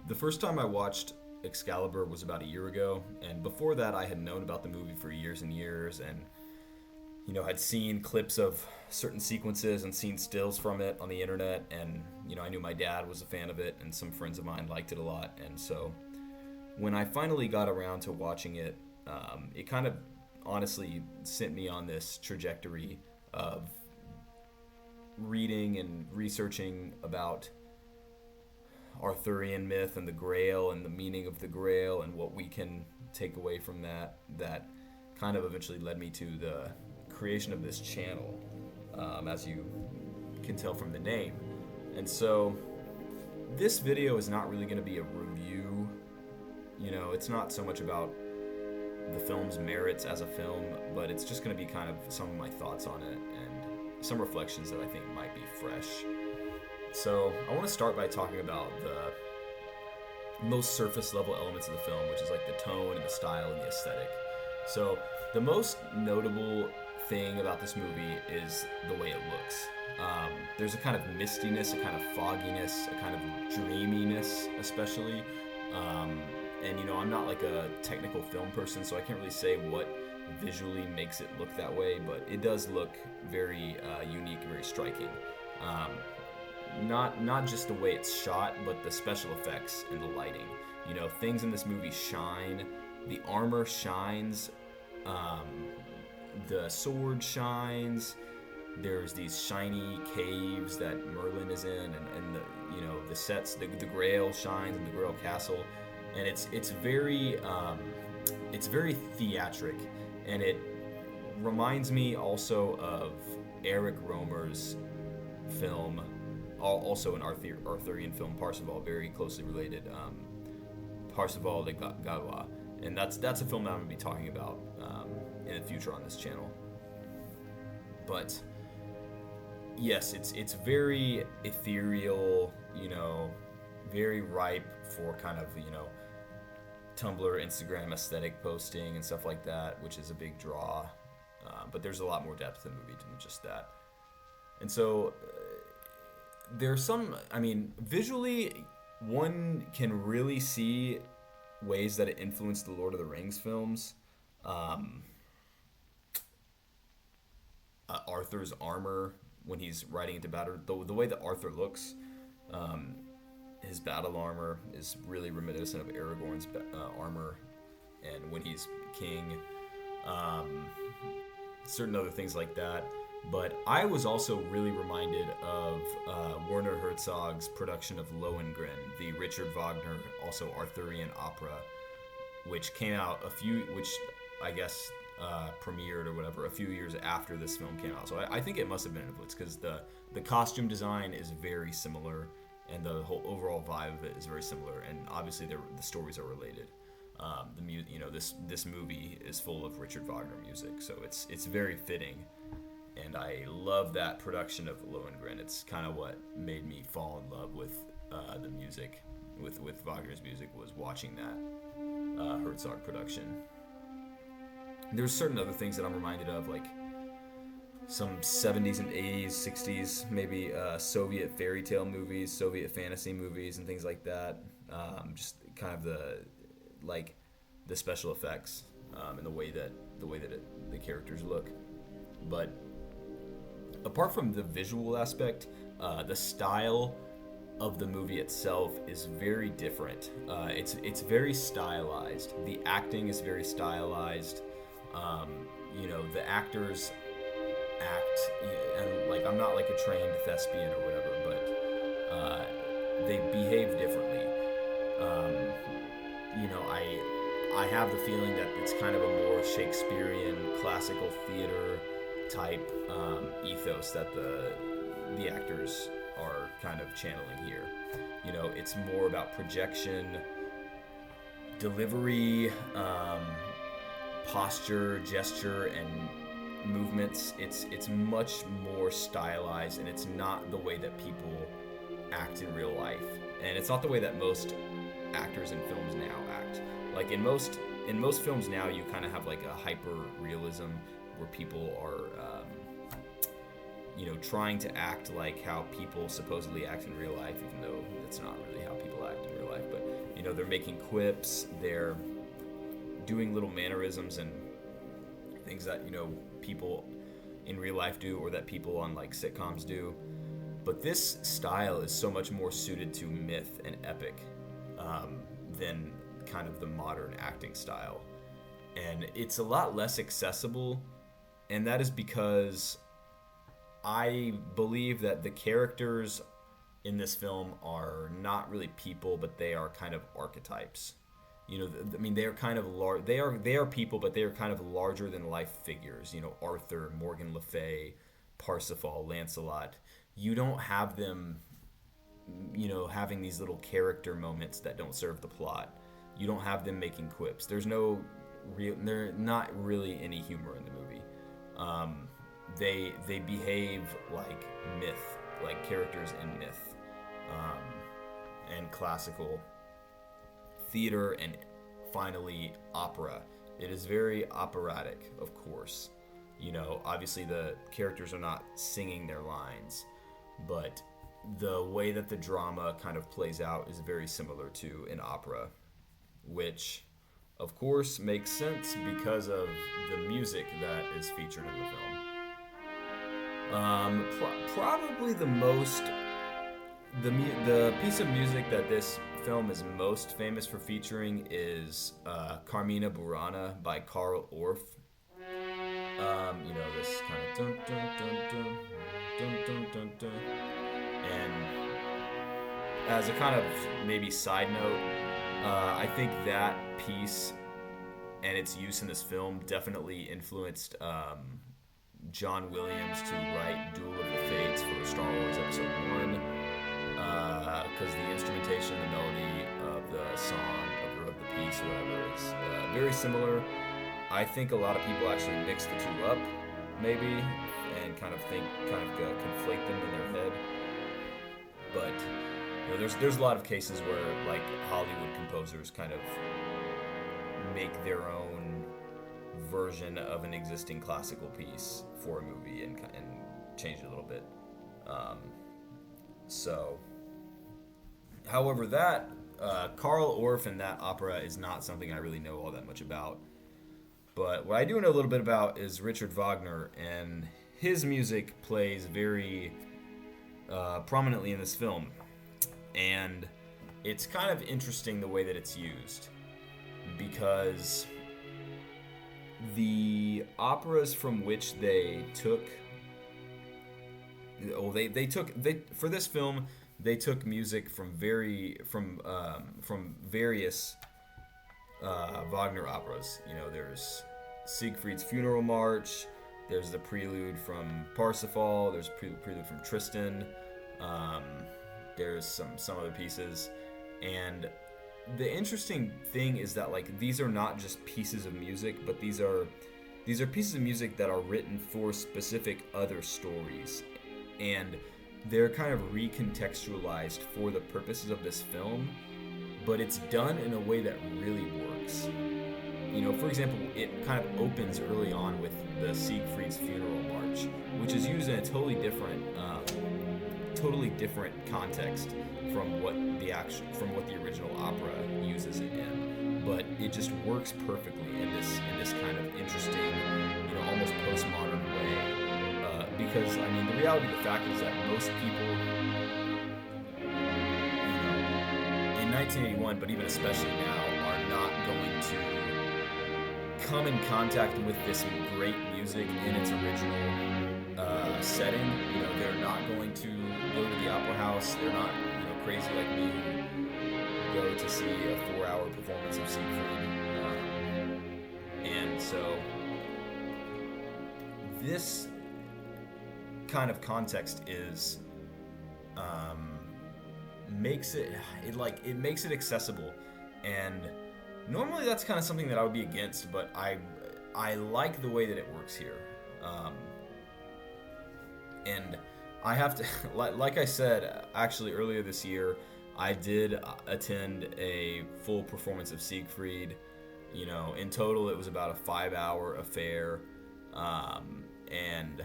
The first time I watched Excalibur was about a year ago, and before that, I had known about the movie for years and years, and had seen clips of certain sequences and seen stills from it on the internet, and I knew my dad was a fan of it, and some friends of mine liked it a lot, and so when I finally got around to watching it, it kind of honestly sent me on this trajectory of reading and researching about Arthurian myth and the Grail and the meaning of the Grail and what we can take away from that. That kind of eventually led me to the creation of this channel, as you can tell from the name. And so this video is not really going to be a review. It's not so much about the film's merits as a film, but it's just going to be kind of some of my thoughts on it and some reflections that I think might be fresh. So I want to start by talking about the most surface level elements of the film, which is like the tone and the style and the aesthetic. So the most notable thing about this movie is the way it looks. There's a kind of mistiness, a kind of fogginess, a kind of dreaminess, especially. And I'm not like a technical film person, so I can't really say what visually makes it look that way, but it does look very unique, very striking. Not just the way it's shot, but the special effects and the lighting. Things in this movie shine. The armor shines. The sword shines. There's these shiny caves that Merlin is in, and the sets. The Grail shines in the Grail Castle, and it's very theatric, and it reminds me also of Eric Rohmer's film, also an Arthurian film, Parsifal, very closely related, Parsifal de Galois, and that's a film that I'm going to be talking about in the future on this channel. But yes, it's very ethereal, very ripe for kind of Tumblr, Instagram aesthetic posting and stuff like that, which is a big draw. But there's a lot more depth in the movie than just that. And so there's some, visually, one can really see ways that it influenced the Lord of the Rings films. Arthur's armor when he's riding into battle, the way that Arthur looks, his battle armor is really reminiscent of Aragorn's armor, and when he's king, certain other things like that. But I was also really reminded of Werner Herzog's production of Lohengrin, the Richard Wagner, also Arthurian opera, which came out which I guess premiered or whatever a few years after this film came out. So I think it must have been influenced, because the costume design is very similar, and the whole overall vibe of it is very similar, and obviously the stories are related. This movie is full of Richard Wagner music, so it's very fitting, and I love that production of Lohengrin. It's kind of what made me fall in love with the music, with Wagner's music, was watching that Herzog production. There's certain other things that I'm reminded of, like some 70s and 80s, 60s, maybe Soviet fairy tale movies, Soviet fantasy movies, and things like that. Just kind of the special effects and the way that the characters look. But apart from the visual aspect, the style of the movie itself is very different. It's very stylized. The acting is very stylized. The actors act, and I'm not like a trained thespian or whatever, but they behave differently. I have the feeling that it's kind of a more Shakespearean classical theater type ethos that the actors are kind of channeling here. It's more about projection, delivery, posture, gesture, and movements. It's much more stylized, and it's not the way that people act in real life, and it's not the way that most actors in films now act. Like in most films now, you kind of have like a hyper realism where people are trying to act like how people supposedly act in real life, even though that's not really how people act in real life. But they're making quips, they're doing little mannerisms and things that people in real life do, or that people on like sitcoms do. But this style is so much more suited to myth and epic than kind of the modern acting style, and it's a lot less accessible. And that is because I believe that the characters in this film are not really people, but they are kind of archetypes. They are kind of they are people, but they are kind of larger than life figures. Arthur, Morgan Le Fay, Parsifal, Lancelot. You don't have them, having these little character moments that don't serve the plot. You don't have them making quips. There's not really any humor in the movie. They behave like myth, like characters in myth, and classical theater, and finally opera. It is very operatic, of course. Obviously the characters are not singing their lines, but the way that the drama kind of plays out is very similar to an opera, which of course makes sense because of the music that is featured in the film. Probably the piece of music that this film is most famous for featuring is Carmina Burana by Carl Orff. This kind of dun dun dun dun dun dun dun dun. And as a kind of maybe side note, I think that piece and its use in this film definitely influenced John Williams to write Duel of the Fates for Star Wars Episode 1, because the instrumentation and the melody of the song, of the piece, or whatever, is very similar. I think a lot of people actually mix the two up, maybe, and kind of conflate them in their head. But there's a lot of cases where like Hollywood composers kind of make their own version of an existing classical piece for a movie and change it a little bit. However, that Carl Orff and that opera is not something I really know all that much about. But what I do know a little bit about is Richard Wagner, and his music plays very prominently in this film. And it's kind of interesting the way that it's used, because the operas from which they took, for this film, they took music from various Wagner operas. There's Siegfried's Funeral March, there's the prelude from Parsifal, there's prelude from Tristan, there's some other pieces. And the interesting thing is that like these are not just pieces of music, but these are pieces of music that are written for specific other stories, and they're kind of recontextualized for the purposes of this film, but it's done in a way that really works. For example, it kind of opens early on with the Siegfried's Funeral March, which is used in a totally different context from what the original opera uses it in. But it just works perfectly in this kind of interesting, almost postmodern way. Because the reality of the fact is that most people, in 1981, but even especially now, are not going to come in contact with this great music in its original setting. They're not going to go to the opera house. They're not, crazy like me who go to see a 4-hour performance of Siegfried. And so this kind of context is makes it accessible, and normally that's kind of something that I would be against, but I like the way that it works here. And I have to, like I said, actually earlier this year, I did attend a full performance of Siegfried. In total it was about a 5-hour affair, and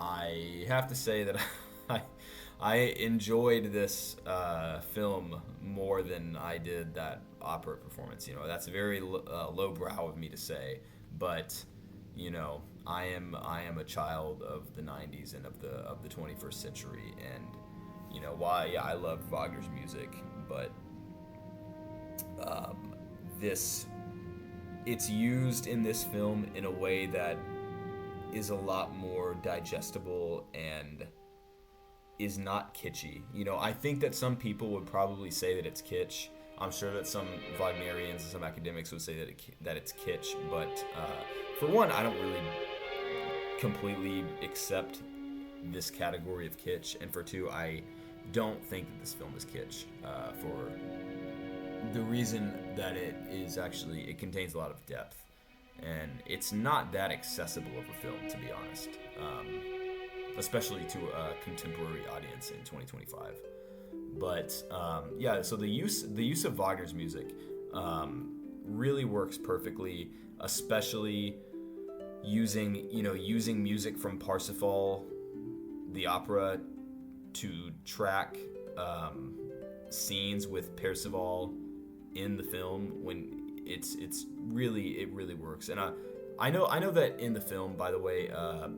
I have to say that I, I enjoyed this film more than I did that opera performance. That's very lowbrow of me to say, but I am a child of the '90s and of the 21st century, and why I love Wagner's music, but this it's used in this film in a way that is a lot more digestible and is not kitschy. I think that some people would probably say that it's kitsch. I'm sure that some Wagnerians and some academics would say that it's kitsch, but for one, I don't really completely accept this category of kitsch, and for two, I don't think that this film is kitsch for the reason that it contains a lot of depth, and it's not that accessible of a film, to be honest, especially to a contemporary audience in 2025. But yeah, so the use of Wagner's music really works perfectly, especially using music from Parsifal, the opera, to track scenes with Percival in the film. When it really works. And I know that in the film, by the way,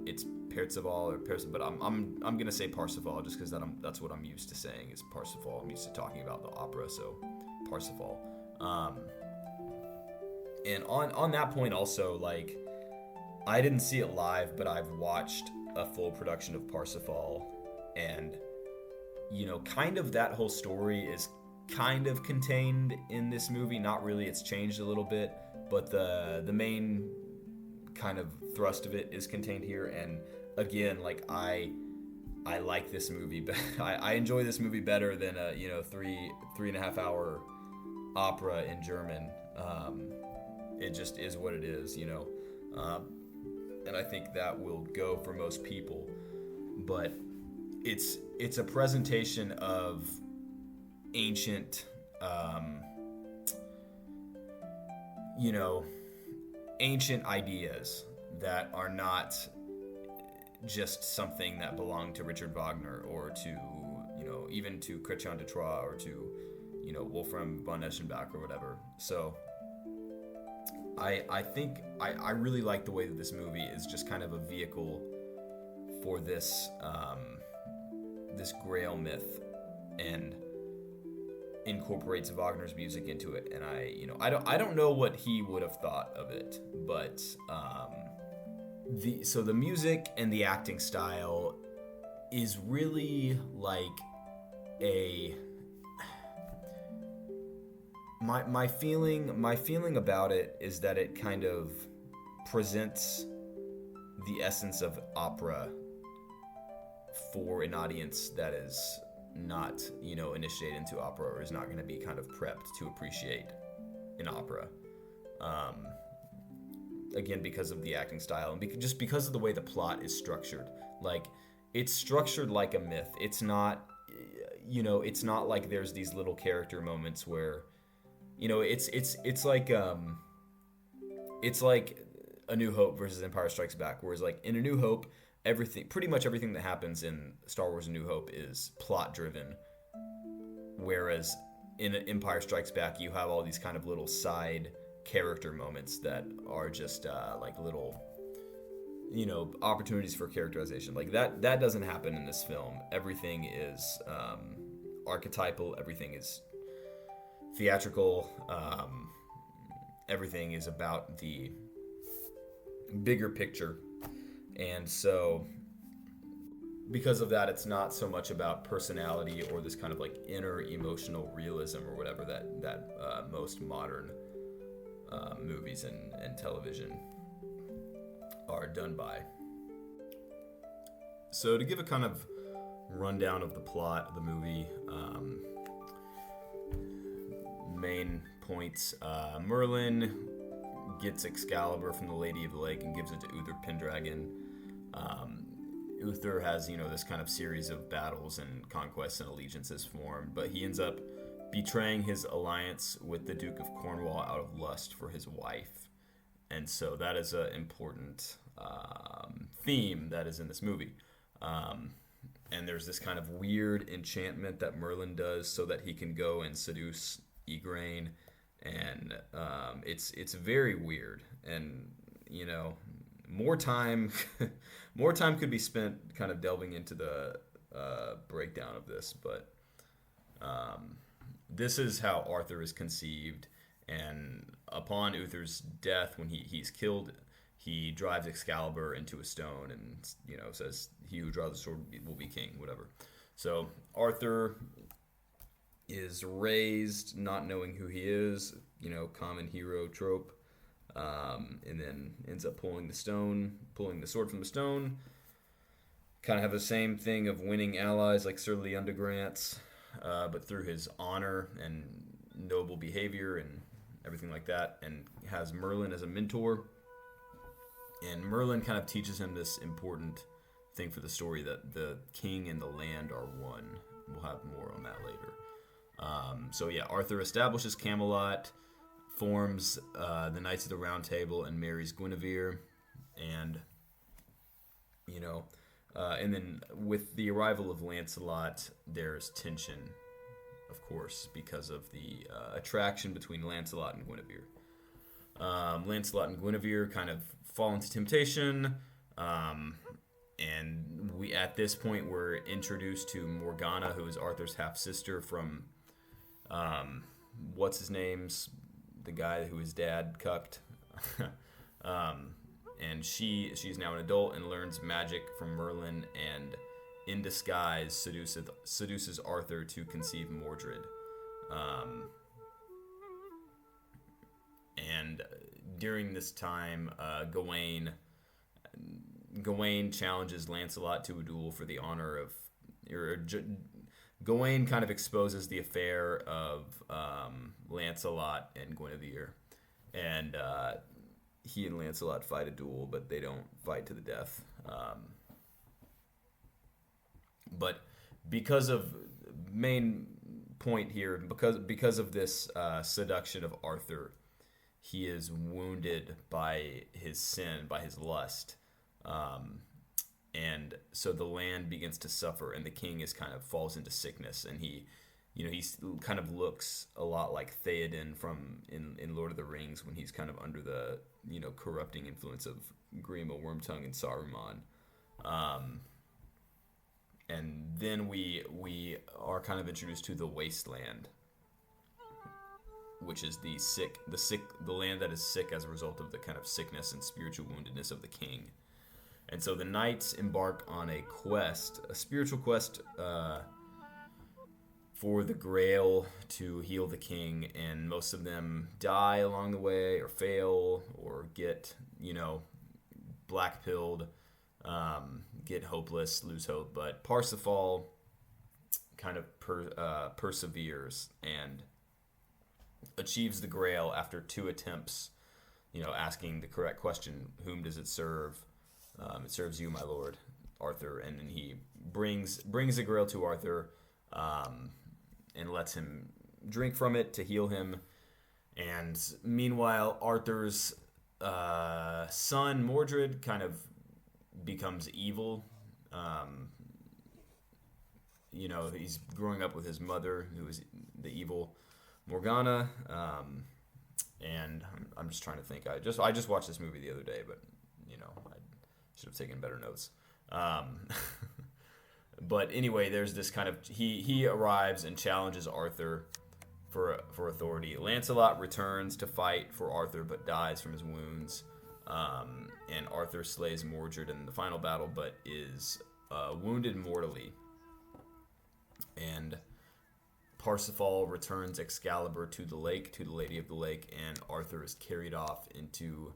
it's Percival or Percival, but I'm gonna say Parsifal just because that's what I'm used to saying is Parsifal. I'm used to talking about the opera, so Parsifal. And on that point also, like, I didn't see it live, but I've watched a full production of Parsifal, and kind of that whole story is kind of contained in this movie. Not really, it's changed a little bit, but the main kind of thrust of it is contained here. And again, like, I like this movie, but I enjoy this movie better than a 3.5 hour opera in German. It just is what it is, and I think that will go for most people. But it's a presentation of ancient ancient ideas that are not just something that belonged to Richard Wagner or to even to Christian de Troyes or to Wolfram von Eschenbach or whatever. So I think I really like the way that this movie is just kind of a vehicle for this this Grail myth, and incorporates Wagner's music into it. And I don't know what he would have thought of it, but the music and the acting style is really like my feeling about it is that it kind of presents the essence of opera for an audience that is not initiated into opera, or is not going to be kind of prepped to appreciate an opera, again, because of the acting style, and just because of the way the plot is structured. Like, it's structured like a myth. It's not it's not like there's these little character moments where it's like A New Hope versus Empire Strikes Back, whereas like in A New Hope, pretty much everything that happens in Star Wars A New Hope is plot driven, whereas in Empire Strikes Back you have all these kind of little side character moments that are just like little opportunities for characterization. Like that doesn't happen in this film. Everything is archetypal, everything is theatrical, everything is about the bigger picture. And so because of that, it's not so much about personality or this kind of like inner emotional realism or whatever that most modern movies and television are done by. So to give a kind of rundown of the plot of the movie, main points, Merlin gets Excalibur from the Lady of the Lake and gives it to Uther Pendragon. Uther has, this kind of series of battles and conquests and allegiances formed, but he ends up betraying his alliance with the Duke of Cornwall out of lust for his wife. And so that is an important theme that is in this movie. And there's this kind of weird enchantment that Merlin does so that he can go and seduce Igraine, and it's very weird. And more time more time could be spent kind of delving into the breakdown of this, but this is how Arthur is conceived. And upon Uther's death, when he's killed, he drives Excalibur into a stone and says, "He who draws the sword will be king," whatever. So Arthur is raised not knowing who he is, common hero trope, and then ends up pulling the sword from the stone. Kind of have the same thing of winning allies like Sir Leundegrance, but through his honor and noble behavior and everything like that, and has Merlin as a mentor. And Merlin kind of teaches him this important thing for the story, that the king and the land are one. We'll have more on that later. So yeah, Arthur establishes Camelot, forms the Knights of the Round Table, and marries Guinevere. And and then with the arrival of Lancelot, there's tension, of course, because of the attraction between Lancelot and Guinevere. Lancelot and Guinevere kind of fall into temptation, and we at this point we're introduced to Morgana, who is Arthur's half sister from what's his name's the guy who his dad cucked. And she's now an adult and learns magic from Merlin, and in disguise seduces Arthur to conceive Mordred. And during this time, Gawain challenges Lancelot to a duel for the honor of... Gawain kind of exposes the affair of Lancelot and Guinevere. And he and Lancelot fight a duel, but they don't fight to the death. But because of... Main point here, because of this seduction of Arthur, he is wounded by his sin, by his lust. And so the land begins to suffer, and the king falls into sickness, and he kind of looks a lot like Theoden from in Lord of the Rings, when he's kind of under the corrupting influence of Grima Wormtongue and Saruman. And then we are kind of introduced to the Wasteland, which is the land that is sick as a result of the kind of sickness and spiritual woundedness of the king. And so the knights embark on a spiritual quest for the Grail to heal the king, and most of them die along the way, or fail, or get, black-pilled, get hopeless, lose hope. But Parsifal kind of perseveres and achieves the Grail after 2 attempts, asking the correct question: whom does it serve? It serves you, my lord, Arthur. And then he brings the Grail to Arthur, and lets him drink from it to heal him. And meanwhile, Arthur's son, Mordred, kind of becomes evil. He's growing up with his mother, who is the evil Morgana. And I'm just trying to think. I just watched this movie the other day, but I should have taken better notes. But anyway, there's this kind of he arrives and challenges Arthur for authority. Lancelot returns to fight for Arthur, but dies from his wounds. And Arthur slays Mordred in the final battle, but is wounded mortally. And Parsifal returns Excalibur to the Lady of the Lake, and Arthur is carried off into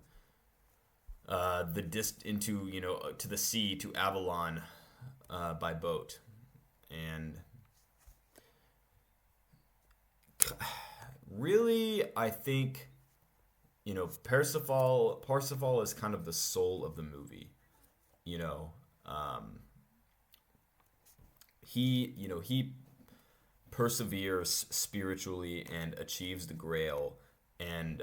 to the sea, to Avalon, by boat. And really, I think Parsifal is kind of the soul of the movie. He perseveres spiritually and achieves the Grail, and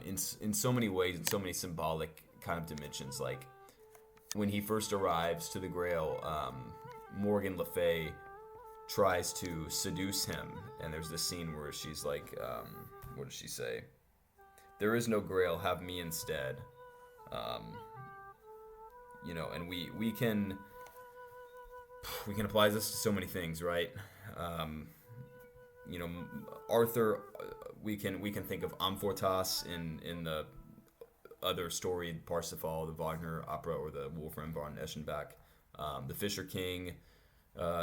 in so many ways, in so many symbolic kind of dimensions, like when he first arrives to the Grail, Morgan Le Fay tries to seduce him, and there's this scene where she's like, what does she say? There is no Grail, have me instead. Um, and we can apply this to so many things, right? Um, Arthur, we can think of Amfortas in the other story, Parsifal, the Wagner opera, or the Wolfram von Eschenbach, the Fisher King.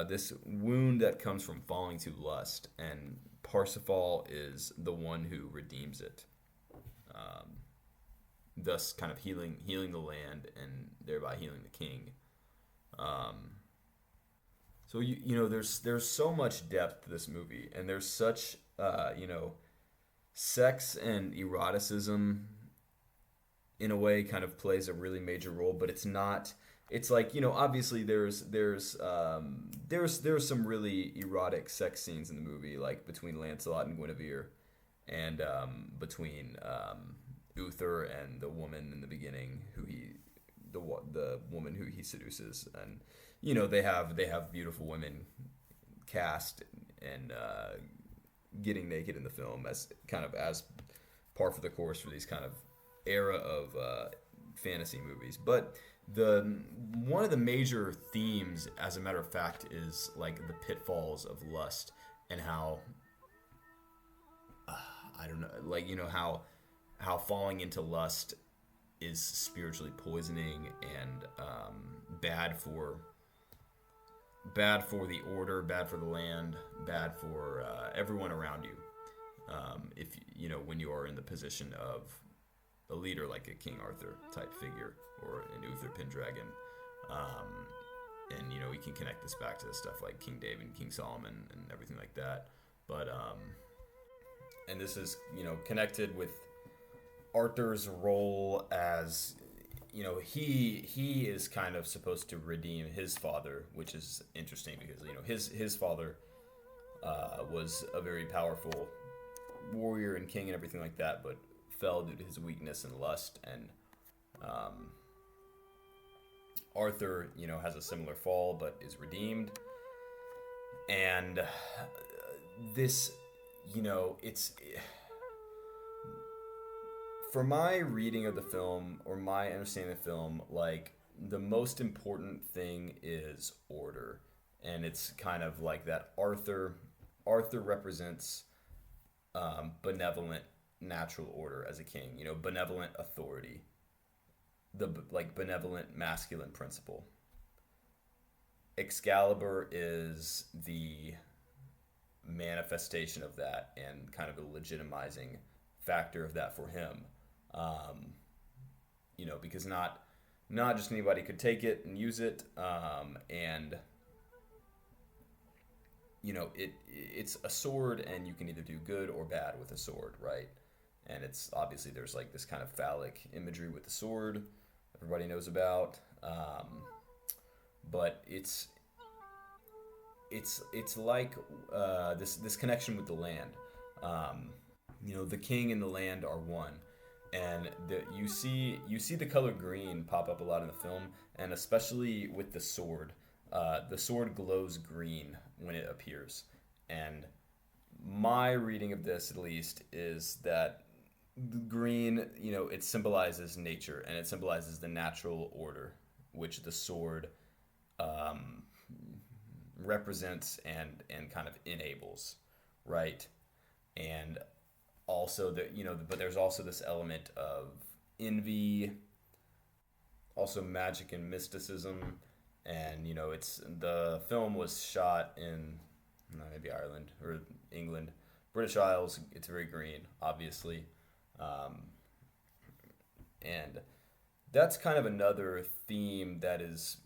This wound that comes from falling to lust, and Parsifal is the one who redeems it, thus kind of healing the land and thereby healing the king. So there's so much depth to this movie, and there's such sex and eroticism in a way kind of plays a really major role, but it's not. It's like, obviously there's some really erotic sex scenes in the movie, like between Lancelot and Guinevere, and between Uther and the woman in the beginning the woman who he seduces, and they have beautiful women cast and getting naked in the film as par for the course for these kind of era of fantasy movies. But one of the major themes, as a matter of fact, is like the pitfalls of lust, and how I don't know, like how falling into lust is spiritually poisoning and bad for the order, bad for the land, bad for everyone around you. If when you are in the position of a leader, like a King Arthur type figure or an Uther Pendragon, and we can connect this back to stuff like King David and King Solomon and everything like that. But and this is connected with Arthur's role as he is kind of supposed to redeem his father, which is interesting because his father was a very powerful warrior and king and everything like that, but fell due to his weakness and lust. And Arthur has a similar fall but is redeemed. And this it's for my reading of the film, or my understanding of the film, like, the most important thing is order. And it's kind of like that Arthur represents benevolent natural order as a king, benevolent authority, the benevolent masculine principle. Excalibur is the manifestation of that and kind of a legitimizing factor of that for him. Because not just anybody could take it and use it, and it's a sword, and you can either do good or bad with a sword, right? And it's obviously there's like this kind of phallic imagery with the sword everybody knows about, but it's like this connection with the land. The king and the land are one. And you see the color green pop up a lot in the film, and especially with the sword. The sword glows green when it appears. And my reading of this, at least, is that green, it symbolizes nature, and it symbolizes the natural order, which the sword represents and kind of enables, right? And also but there's also this element of envy, also magic and mysticism, and the film was shot in maybe Ireland or England, British Isles. It's very green, obviously, and that's kind of another theme that is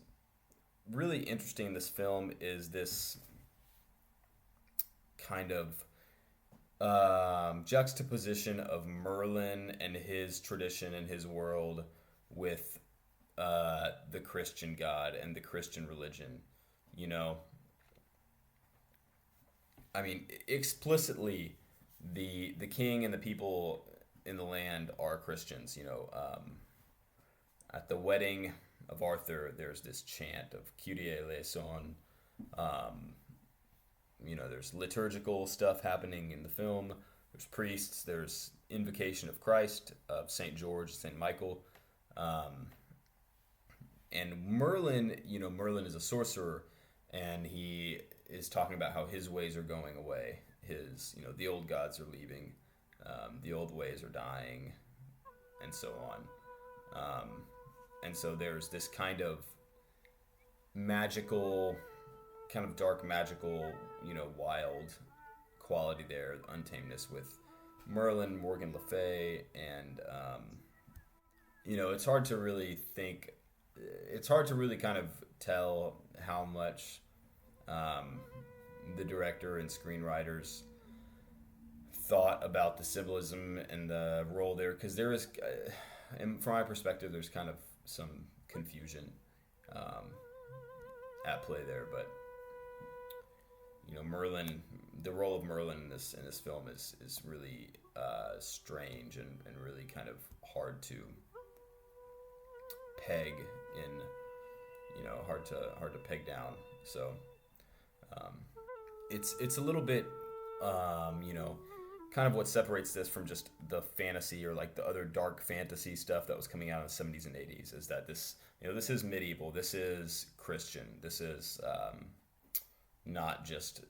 really interesting in this film, is this kind of juxtaposition of Merlin and his tradition and his world with the Christian God and the Christian religion. I mean, explicitly, the king and the people in the land are Christians. At the wedding of Arthur, there's this chant of Kyrie eleison. Um, there's liturgical stuff happening in the film. There's priests. There's invocation of Christ, of Saint George, Saint Michael, um, and Merlin. Merlin is a sorcerer, and he is talking about how his ways are going away. The old gods are leaving, the old ways are dying, and so on. And so there's this kind of magical, kind of dark magical, wild quality there, untameness with Merlin, Morgan Le Fay, and it's hard to really think. It's hard to really kind of tell how much the director and screenwriters thought about the symbolism and the role there, because there is, and from my perspective, there's kind of some confusion at play there. But Merlin, the role of Merlin in this film is really strange and really kind of hard to peg in, hard to peg down. So it's a little bit, kind of what separates this from just the fantasy or like the other dark fantasy stuff that was coming out in the 70s and 80s, is that this is medieval, this is Christian, this is not just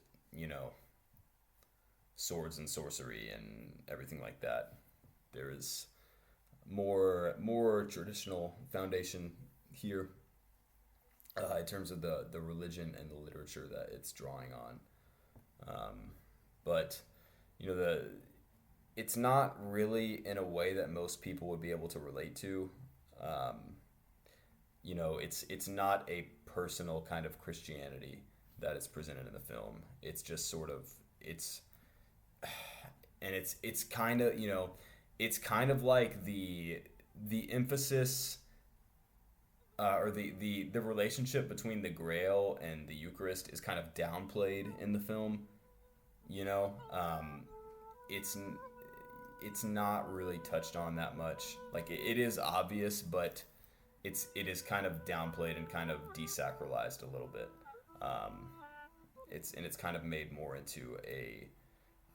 swords and sorcery and everything like that. There is more traditional foundation here in terms of the religion and the literature that it's drawing on. But it's not really in a way that most people would be able to relate to. It's not a personal kind of Christianity that is presented in the film. It's just sort of it's kind of it's kind of like the emphasis or the relationship between the Grail and the Eucharist is kind of downplayed in the film. It's not really touched on that much. Like it is obvious, but it is kind of downplayed and kind of desacralized a little bit. It's kind of made more into a,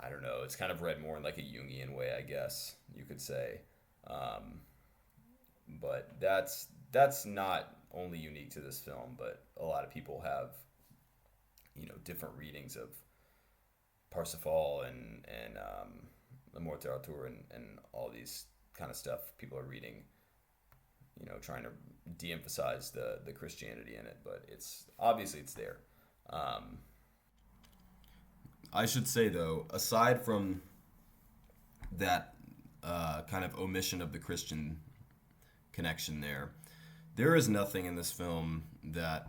I don't know, it's kind of read more in like a Jungian way, I guess you could say. But that's not only unique to this film, but a lot of people have, different readings of Parsifal and Le Morte d'Arthur and all these kind of stuff people are reading, trying to de-emphasize the Christianity in it, but it's there. I should say, though, aside from that kind of omission of the Christian connection there is nothing in this film that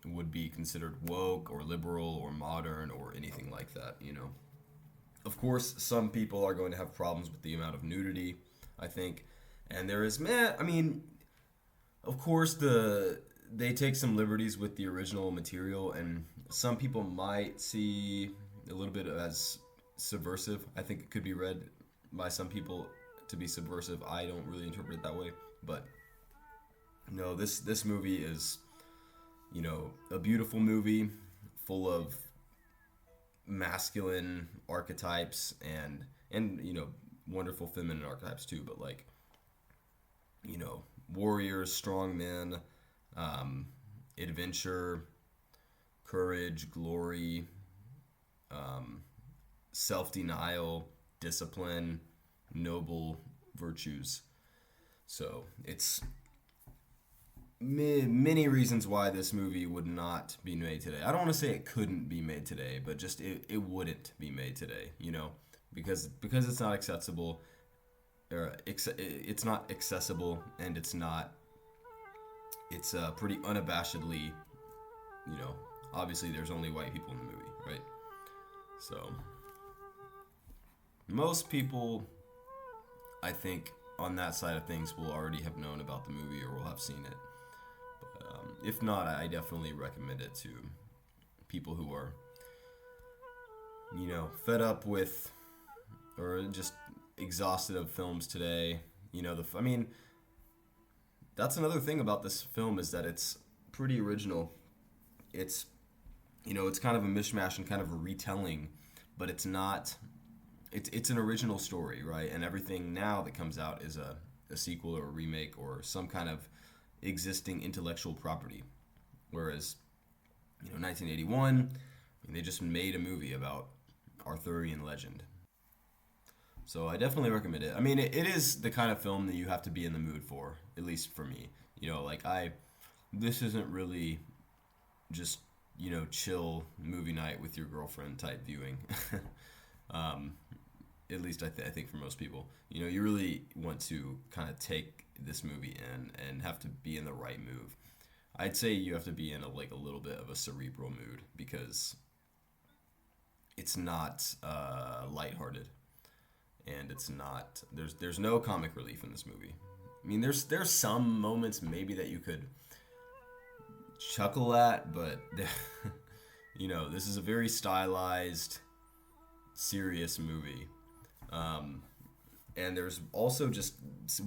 would be considered woke or liberal or modern or anything like that, Of course, some people are going to have problems with the amount of nudity, I think, and there is, of course, they take some liberties with the original material, and some people might see a little bit as subversive. I think it could be read by some people to be subversive. I don't really interpret it that way, but no, this movie is, a beautiful movie full of masculine archetypes and wonderful feminine archetypes too, but like, warriors, strong men, adventure, courage, glory, self-denial, discipline, noble virtues. So it's many reasons why this movie would not be made today. I don't want to say it couldn't be made today, but just it wouldn't be made today, because it's not accessible, or it's not accessible, and it's pretty unabashedly, obviously there's only white people in the movie, right? So most people, I think, on that side of things will already have known about the movie or will have seen it. But if not, I definitely recommend it to people who are, fed up with or just exhausted of films today. that's another thing about this film is that it's pretty original. It's it's kind of a mishmash and kind of a retelling, but it's not. It's an original story, right? And everything now that comes out is a sequel or a remake or some kind of existing intellectual property. Whereas 1981, they just made a movie about Arthurian legend. So I definitely recommend it. I mean, it is the kind of film that you have to be in the mood for, at least for me. Like this isn't really just, chill movie night with your girlfriend type viewing. um, at least I think for most people. You really want to kind of take this movie in and have to be in the right mood. I'd say you have to be in a little bit of a cerebral mood because it's not lighthearted, and it's not there's no comic relief in this movie. I mean, there's some moments maybe that you could chuckle at, but this is a very stylized, serious movie. And there's also just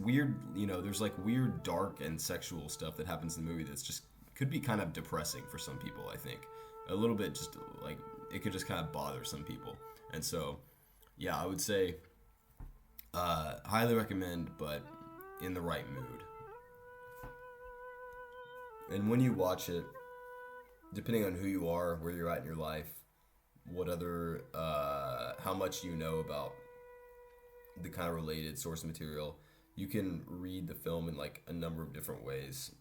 weird, there's like weird, dark, and sexual stuff that happens in the movie that's just could be kind of depressing for some people, I think. A little bit just like it could just kind of bother some people. And so, yeah, I would say highly recommend, but in the right mood. And when you watch it, depending on who you are, where you're at in your life, what other, how much you know about the kind of related source material, you can read the film in like a number of different ways.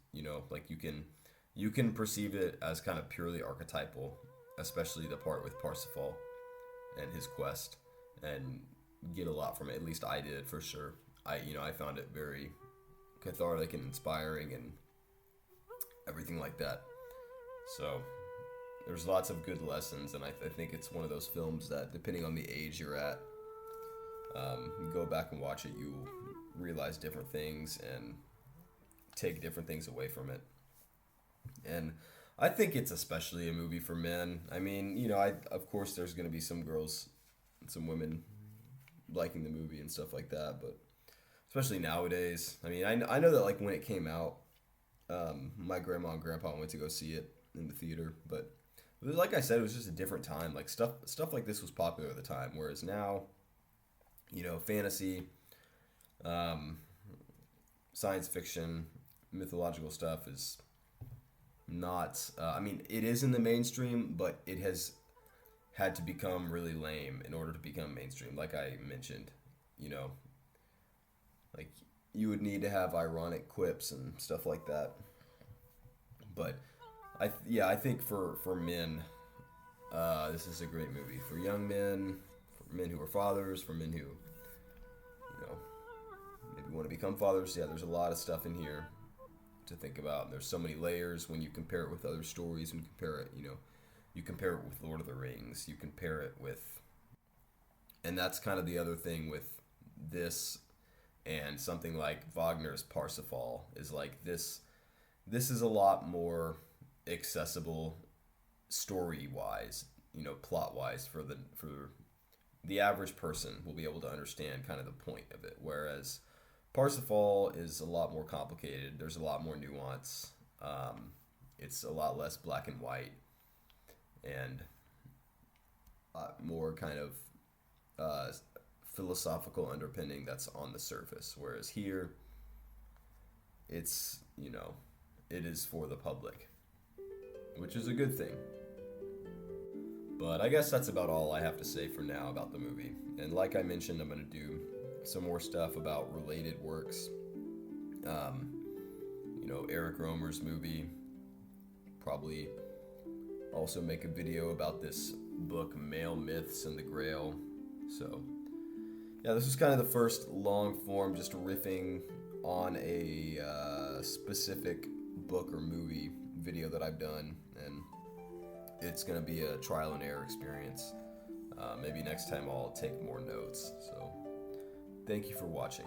Like you can perceive it as kind of purely archetypal, especially the part with Parsifal and his quest, and get a lot from it. At least I did, for sure. I found it very cathartic and inspiring and everything like that. So there's lots of good lessons, and I think it's one of those films that, depending on the age you're at, you go back and watch it, you realize different things and take different things away from it. And I think it's especially a movie for men. I mean, of course there's going to be some girls, some women liking the movie and stuff like that, but especially nowadays. I mean, I know that like when it came out, my grandma and grandpa went to go see it in the theater, but like I said, it was just a different time. Like stuff like this was popular at the time, whereas now, fantasy, science fiction, mythological stuff is not. I mean, it is in the mainstream, but it has had to become really lame in order to become mainstream. Like I mentioned, like you would need to have ironic quips and stuff like that. But I think for men, this is a great movie for young men, for men who are fathers, for men who maybe want to become fathers. Yeah, there's a lot of stuff in here to think about. And there's so many layers when you compare it with other stories and compare it. You compare it with Lord of the Rings. You compare it with, and that's kind of the other thing with this and something like Wagner's Parsifal is like this. This is a lot more accessible story wise, plot wise for the average person will be able to understand kind of the point of it. Whereas Parsifal is a lot more complicated. There's a lot more nuance. It's a lot less black and white, and more kind of philosophical underpinning that's on the surface. Whereas here, it's it is for the public, which is a good thing. But I guess that's about all I have to say for now about the movie. And like I mentioned, I'm going to do some more stuff about related works. Eric Romer's movie. Probably also make a video about this book, Male Myths and the Grail. So, yeah, this was kind of the first long form, just riffing on a specific book or movie video that I've done. And it's going to be a trial and error experience. Maybe next time I'll take more notes. So, thank you for watching.